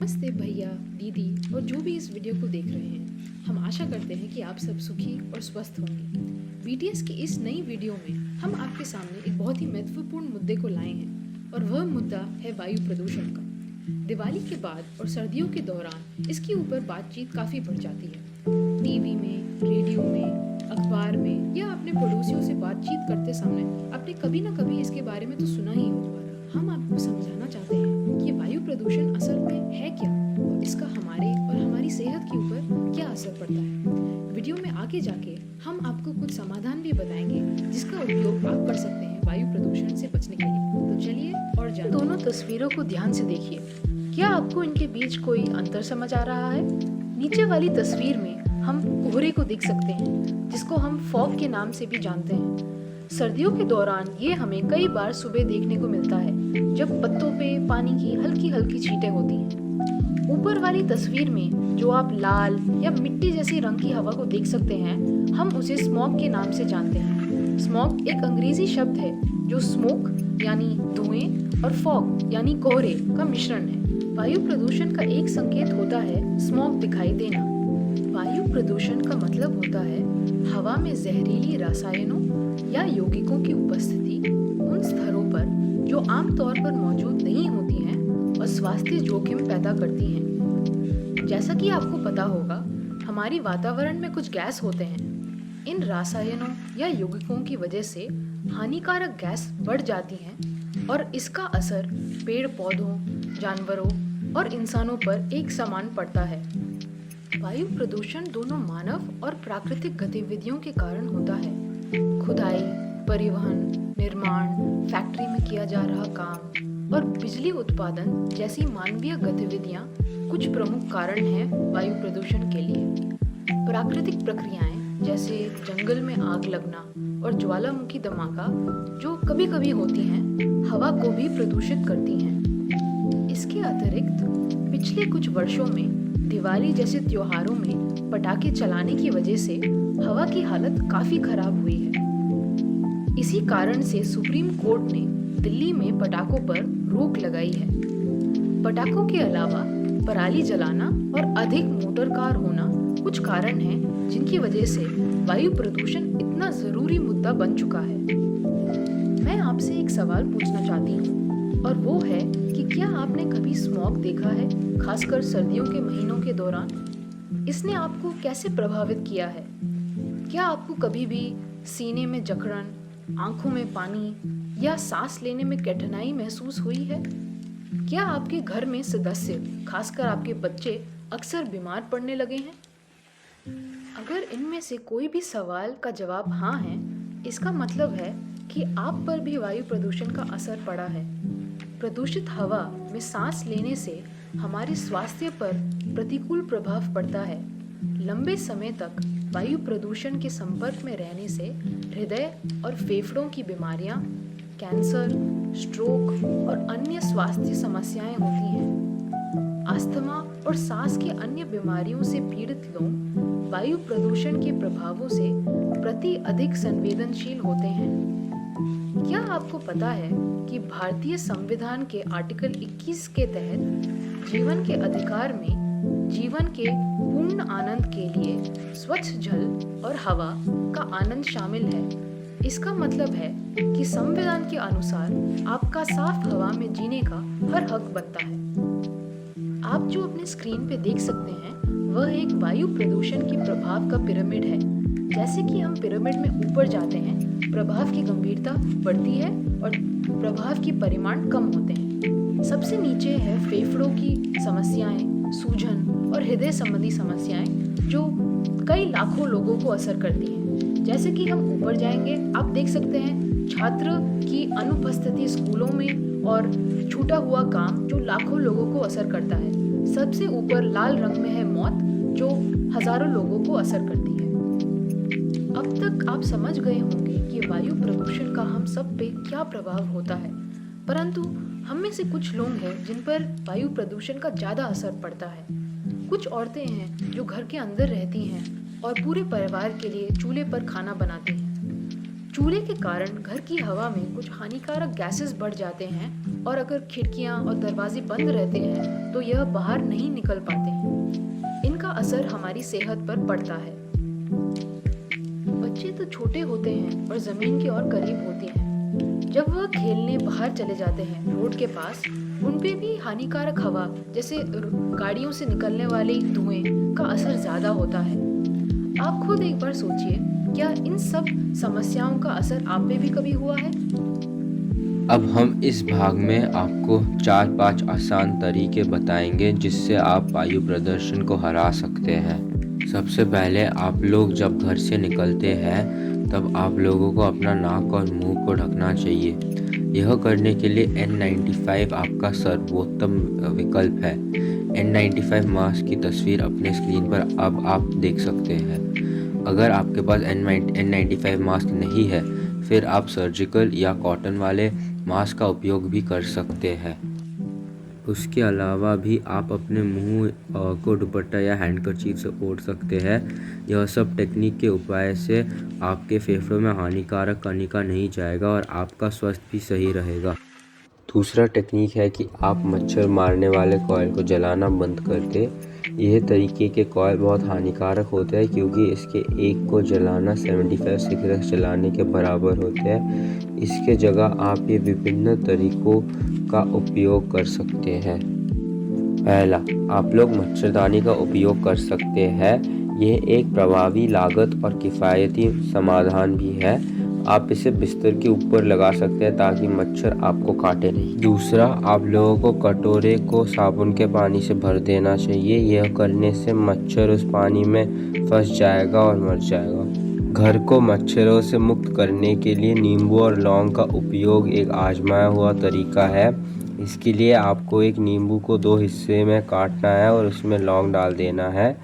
नमस्ते भैया, दीदी और जो भी इस वीडियो को देख रहे हैं। हम आशा करते हैं कि आप सब सुखी और स्वस्थ होंगे। बीटीएस की इस नई वीडियो में हम आपके सामने एक बहुत ही महत्वपूर्ण मुद्दे को लाए हैं और वह मुद्दा है वायु प्रदूषण का। दिवाली के बाद और सर्दियों के दौरान इसके ऊपर बातचीत काफ़ी बढ़ जाती है। टीवी में, रेडियो में, अखबार में या अपने पड़ोसियों से बातचीत करते समय आपने कभी ना कभी इसके बारे में तो सुना ही होगा। हम आपको समझाना चाहते हैं कि वायु प्रदूषण असल में है क्या और इसका हमारे और हमारी सेहत के ऊपर क्या असर पड़ता है। वीडियो में आगे जाके हम आपको कुछ समाधान भी बताएंगे जिसका उपयोग आप कर सकते हैं वायु प्रदूषण से बचने के लिए। तो चलिए और जानते दोनों तस्वीरों को ध्यान से देखिए। क्या आपको इनके बीच कोई अंतर समझ आ रहा है? नीचे वाली तस्वीर में हम कोहरे को देख सकते हैं जिसको हम फॉग के नाम से भी जानते हैं। सर्दियों के दौरान ये हमें कई बार सुबह देखने को मिलता है जब पत्तों पे पानी की हल्की हल्की छींटें होती हैं। ऊपर वाली तस्वीर में जो आप लाल या मिट्टी जैसी रंग की हवा को देख सकते हैं, हम उसे स्मॉग के नाम से जानते हैं। स्मॉग एक अंग्रेजी शब्द है जो स्मोक यानी धुएं और फॉग यानी कोहरे का मिश्रण है। वायु प्रदूषण का एक संकेत होता है स्मॉग दिखाई देना। वायु प्रदूषण का मतलब होता है हवा में जहरीली रसायनों या यौगिकों की उपस्थिति उन स्तरों पर जो आमतौर पर मौजूद नहीं होती हैं और स्वास्थ्य जोखिम पैदा करती हैं। जैसा कि आपको पता होगा, हमारी वातावरण में कुछ गैस होते हैं। इन रसायनों या यौगिकों की वजह से हानिकारक गैस बढ़ जाती हैं और इसका असर पेड़ पौधों, जानवरों और इंसानों पर एक समान पड़ता है। वायु प्रदूषण दोनों मानव और प्राकृतिक गतिविधियों के कारण होता है। खुदाई, परिवहन, निर्माण, फैक्ट्री में किया जा रहा काम और बिजली उत्पादन जैसी मानवीय गतिविधियां कुछ प्रमुख कारण हैं वायु प्रदूषण के लिए। प्राकृतिक प्रक्रियाएं जैसे जंगल में आग लगना और ज्वालामुखी धमाका जो कभी-कभी होती हैं, हवा को भी प्रदूषित करती हैं। इसके अतिरिक्त पिछले कुछ वर्षों में दिवाली जैसे त्योहारों में पटाखे चलाने की वजह से हवा की हालत काफी खराब हुई है। इसी कारण से सुप्रीम कोर्ट ने दिल्ली में पटाखों पर रोक लगाई है। पटाखों के अलावा पराली जलाना और अधिक मोटर कार होना कुछ कारण हैं जिनकी वजह से वायु प्रदूषण इतना जरूरी मुद्दा बन चुका है। मैं आपसे एक सवाल पूछना चाहती हूँ और वो है कि क्या आपने कभी स्मॉग देखा है, खासकर सर्दियों के महीनों के दौरान? इसने आपको कैसे प्रभावित किया है? क्या आपको कभी भी सीने में जकड़न, आंखों में पानी या सांस लेने में कठिनाई महसूस हुई है? क्या आपके घर में सदस्य, खासकर आपके बच्चे, अक्सर बीमार पड़ने लगे हैं? अगर इनमें से कोई भी सवाल का जवाब हाँ है, इसका मतलब है कि आप पर भी वायु प्रदूषण का असर पड़ा है। प्रदूषित हवा में सांस लेने से हमारे स्वास्थ्य पर प्रतिकूल प्रभाव पड़ता है। लंबे समय तक वायु प्रदूषण के संपर्क में रहने से हृदय और फेफड़ों की बीमारियां, कैंसर, स्ट्रोक और अन्य स्वास्थ्य समस्याएं होती हैं। अस्थमा और सांस की अन्य बीमारियों से पीड़ित लोग वायु प्रदूषण के प्रभावों से प्रति अधिक संवेदनशील होते हैं। क्या आपको पता है कि भारतीय संविधान के आर्टिकल 21 के तहत जीवन के अधिकार में जीवन के पूर्ण आनंद के लिए स्वच्छ जल और हवा का आनंद शामिल है। इसका मतलब है कि संविधान के अनुसार आपका साफ हवा में जीने का हर हक बनता है। आप जो अपने स्क्रीन पे देख सकते हैं वह एक वायु प्रदूषण की प्रभाव का पिरामिड है। जैसे कि हम पिरामिड में ऊपर जाते हैं, प्रभाव की गंभीरता बढ़ती है और प्रभाव की परिमाण कम होते हैं। सबसे नीचे है फेफड़ों की समस्याएं, सूजन और हृदय संबंधी समस्याएं जो कई लाखों लोगों को असर करती हैं। जैसे कि हम ऊपर जाएंगे, आप देख सकते हैं छात्र की अनुपस्थिति स्कूलों में और छूटा हुआ काम जो लाखों लोगों को असर करता है। सबसे ऊपर लाल रंग में है मौत जो हजारों लोगों को असर करती है। अब तक आप समझ गए होंगे कि वायु प्रदूषण का हम सब पे क्या प्रभाव होता है, परंतु हम में से कुछ लोग हैं जिन पर वायु प्रदूषण का ज़्यादा असर पड़ता है। कुछ औरतें हैं जो घर के अंदर रहती हैं और पूरे परिवार के लिए चूल्हे पर खाना बनाती हैं। चूल्हे के कारण घर की हवा में कुछ हानिकारक गैसेस बढ़ जाते हैं और अगर खिड़कियां और दरवाजे बंद रहते हैं तो यह बाहर नहीं निकल पाते हैं। इनका असर हमारी सेहत पर पड़ता है। बच्चे तो छोटे होते हैं और जमीन के और करीब होते हैं। जब वह खेलने बाहर चले जाते हैं रोड के पास, उन पे भी हानिकारक हवा जैसे गाड़ियों से निकलने वाले धुएं का असर ज्यादा होता है। आप खुद एक बार सोचिए, क्या इन सब समस्याओं का असर आप पे भी कभी हुआ है? अब हम इस भाग में आपको 4-5 आसान तरीके बताएंगे जिससे आप वायु प्रदूषण को हरा सकते हैं। सबसे पहले आप लोग जब घर से निकलते हैं तब आप लोगों को अपना नाक और मुंह को ढकना चाहिए। यह करने के लिए N95 आपका सर्वोत्तम विकल्प है। N95 मास्क की तस्वीर अपने स्क्रीन पर अब आप देख सकते हैं। अगर आपके पास N95 मास्क नहीं है फिर आप सर्जिकल या कॉटन वाले मास्क का उपयोग भी कर सकते हैं। उसके अलावा भी आप अपने मुंह को दुपट्टा या हैंडकरचीफ से पोंछ सकते हैं। यह सब टेक्निक के उपाय से आपके फेफड़ों में हानिकारक कणिका नहीं जाएगा और आपका स्वास्थ्य भी सही रहेगा। दूसरा टेक्निक है कि आप मच्छर मारने वाले कॉइल को जलाना बंद कर दें। यह तरीके के कॉइल बहुत हानिकारक होते हैं क्योंकि इसके एक को जलाना 75 सिगरेट जलाने के बराबर होते हैं। इसके जगह आप ये विभिन्न तरीकों का उपयोग कर सकते हैं। पहला, आप लोग मच्छरदानी का उपयोग कर सकते हैं। यह एक प्रभावी लागत और किफ़ायती समाधान भी है। आप इसे बिस्तर के ऊपर लगा सकते हैं ताकि मच्छर आपको काटे नहीं। दूसरा, आप लोगों को कटोरे को साबुन के पानी से भर देना चाहिए। यह करने से मच्छर उस पानी में फंस जाएगा और मर जाएगा। घर को मच्छरों से मुक्त करने के लिए नींबू और लौंग का उपयोग एक आजमाया हुआ तरीका है। इसके लिए आपको एक नींबू को 2 हिस्से में काटना है और उसमें लौंग डाल देना है।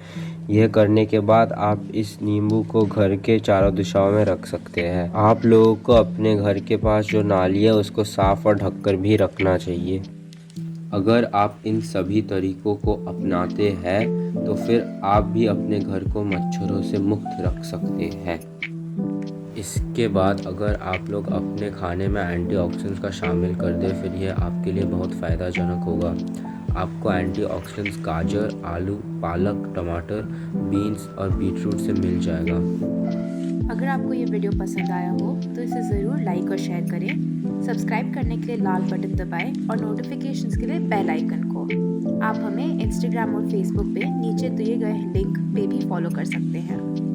यह करने के बाद आप इस नींबू को घर के चारों दिशाओं में रख सकते हैं। आप लोगों को अपने घर के पास जो नाली है उसको साफ और ढककर भी रखना चाहिए। अगर आप इन सभी तरीकों को अपनाते हैं तो फिर आप भी अपने घर को मच्छरों से मुक्त रख सकते हैं। इसके बाद अगर आप लोग अपने खाने में एंटीऑक्सीडेंट्स का शामिल कर दें फिर यह आपके लिए बहुत फ़ायदाजनक होगा। आपको एंटीऑक्सीडेंट्स गाजर, आलू, पालक, टमाटर, बीन्स और बीटरूट से मिल जाएगा। अगर आपको ये वीडियो पसंद आया हो तो इसे ज़रूर लाइक और शेयर करें। सब्सक्राइब करने के लिए लाल बटन दबाएं और नोटिफिकेशंस के लिए बेल आइकन को। आप हमें इंस्टाग्राम और फेसबुक पे नीचे दिए गए लिंक पे भी फॉलो कर सकते हैं।